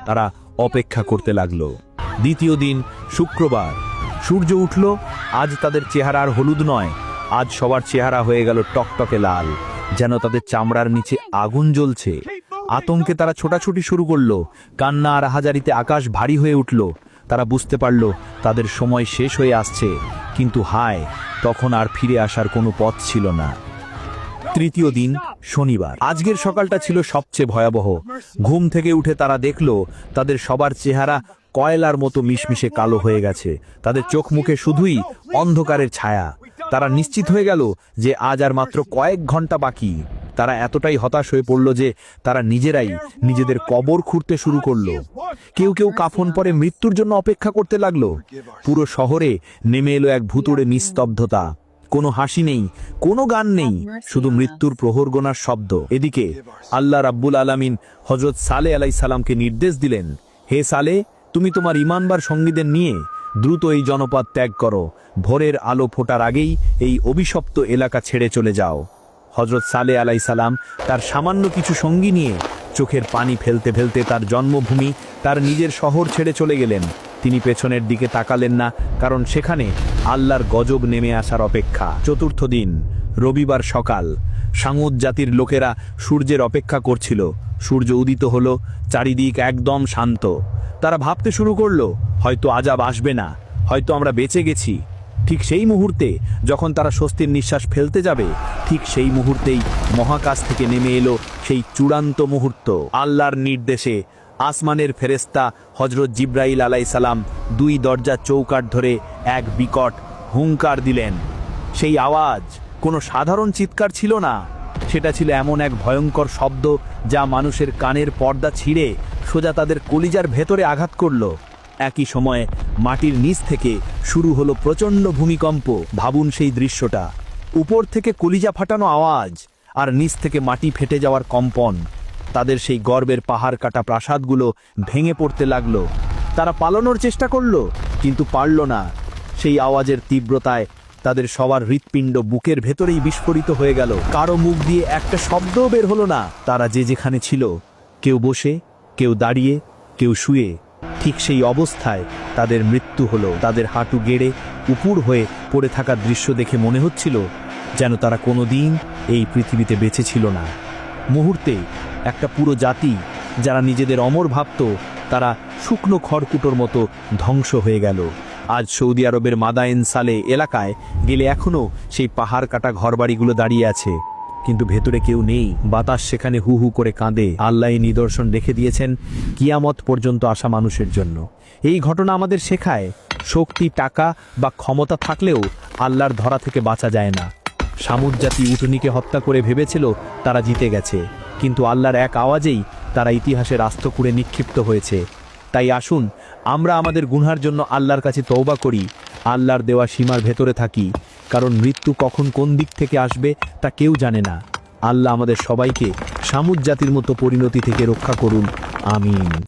তারা অপেক্ষা করতে লাগলো। দ্বিতীয় দিন শুক্রবার, সূর্য উঠল। আজ তাদের চেহারা আর হলুদ নয়, আজ সবার চেহারা হয়ে গেল টকটকে লাল, যেন তাদের চামড়ার নিচে আগুন জ্বলছে। আতঙ্কে তারা ছোটাছুটি শুরু করলো। কান্না আর হাজারিতে আকাশ ভারী হয়ে উঠল। তারা বুঝতে পারল তাদের সময় শেষ হয়ে আসছে, কিন্তু হায়, তখন আর ফিরে আসার কোনো পথ ছিল না। তৃতীয় দিন শনিবার, আজকের সকালটা ছিল সবচেয়ে ভয়াবহ। ঘুম থেকে উঠে তারা দেখল তাদের সবার চেহারা কয়লার মতো মিশমিশে কালো হয়ে গেছে। তাদের চোখ মুখে শুধুই অন্ধকারের ছায়া। তারা নিশ্চিত হয়ে গেল যে আজ আর মাত্র কয়েক ঘন্টা বাকি। তারা এতটাই হতাশ হয়ে পড়ল যে তারা নিজেরাই নিজেদের কবর খুঁড়তে শুরু করলো। কেউ কেউ কাফন পরে মৃত্যুর জন্য অপেক্ষা করতে লাগলো। পুরো শহরে নেমে এলো এক ভুতুড়ে নিস্তব্ধতা। কোনো হাসি নেই, কোনো গান নেই, শুধু মৃত্যুর প্রহর গোনার শব্দ। এদিকে আল্লাহ রাব্বুল আলামিন হযরত সালেহ আলাইহিস সালামকে নির্দেশ দিলেন, হে সালেহ, তুমি তোমার ঈমানবার সঙ্গীদের নিয়ে দ্রুত এই জনপদ ত্যাগ করো। ভোরের আলো ফোটার আগেই এই অভিশপ্ত এলাকা ছেড়ে চলে যাও। হযরত সালেহ আলাইহিস সালাম তার সামান্য কিছু সঙ্গী নিয়ে চোখের পানি ফেলতে ফেলতে তার জন্মভূমি, তার নিজের শহর ছেড়ে চলে গেলেন। তিনি পেছনের দিকে তাকালেন না, কারণ সেখানে আল্লাহর গজব নেমে আসার অপেক্ষা। চতুর্থ দিন রবিবার সকাল, সামুদ জাতির লোকেরা সূর্যের অপেক্ষা করছিল। সূর্য উদিত হলো, চারিদিক একদম শান্ত। তারা ভাবতে শুরু করলো, হয়তো আযাব আসবে না, হয়তো আমরা বেঁচে গেছি। ঠিক সেই মুহূর্তে যখন তারা স্বস্তির নিঃশ্বাস ফেলতে যাবে, ঠিক সেই মুহূর্তেই মহাকাশ থেকে নেমে এলো সেই চূড়ান্ত মুহূর্ত। আল্লাহর নির্দেশে আসমানের ফেরেশতা হযরত জিবরাইল আলাইহিস সালাম দুই দরজা চৌকাঠ ধরে এক বিকট হুঙ্কার দিলেন। সেই আওয়াজ কোনো সাধারণ চিৎকার ছিল না, সেটা ছিল এমন এক ভয়ঙ্কর শব্দ যা মানুষের কানের পর্দা ছিঁড়ে সোজা তাদের কলিজার ভেতরে আঘাত করল। একই সময়ে মাটির নিচ থেকে শুরু হলো প্রচণ্ড ভূমিকম্প। ভাবুন সেই দৃশ্যটা, উপর থেকে কলিজা ফাটানো আওয়াজ আর নিচ থেকে মাটি ফেটে যাওয়ার কম্পন। তাদের সেই গর্বের পাহাড় কাটা প্রাসাদগুলো ভেঙে পড়তে লাগলো। তারা পালানোর চেষ্টা করলো, কিন্তু পারল না। সেই আওয়াজের তীব্রতায় তাদের সবার হৃৎপিণ্ড বুকের ভেতরেই বিস্ফোরিত হয়ে গেল। কারো মুখ দিয়ে একটা শব্দও বের হলো না। তারা যে যেখানে ছিল, কেউ বসে, কেউ দাঁড়িয়ে, কেউ শুয়ে, ঠিক সেই অবস্থায় তাদের মৃত্যু হলো। তাদের হাঁটু গেড়ে উপুড় হয়ে পড়ে থাকার দৃশ্য দেখে মনে হচ্ছিল যেন তারা কোনোদিন এই পৃথিবীতে বেঁচে ছিল না। মুহূর্তে একটা পুরো জাতি, যারা নিজেদের অমর ভাবত, তারা শুকনো খড়কুটোর মতো ধ্বংস হয়ে গেল। আজ সৌদি আরবের মাদায়েন সালে এলাকায় গেলে এখনও সেই পাহাড় কাটা ঘরবাড়িগুলো দাঁড়িয়ে আছে, কিন্তু ভেতরে কেউ নেই। বাতাস সেখানে হু হু করে কাঁদে। আল্লাহ নিদর্শন রেখে দিয়েছেন কিয়ামত পর্যন্ত আসা মানুষের জন্য। এই ঘটনা আমাদের শেখায়, শক্তি, টাকা বা ক্ষমতা থাকলেও আল্লাহর ধরা থেকে বাঁচা যায় না। সামুদ জাতি উটনীকে হত্যা করে ভেবেছিল তারা জিতে গেছে, কিন্তু আল্লাহর এক আওয়াজেই তারা ইতিহাসের আস্তকুড়ে নিক্ষিপ্ত হয়েছে। তাই আসুন আমরা আমাদের গুনহার জন্য আল্লাহর কাছে তওবা করি, আল্লাহর দেওয়া সীমার ভেতরে থাকি, কারণ মৃত্যু কখন কোন দিক থেকে আসবে তা কেউ জানে না। আল্লাহ আমাদের সবাইকে সামুদ জাতির মতো পরিণতি থেকে রক্ষা করুন, আমিন।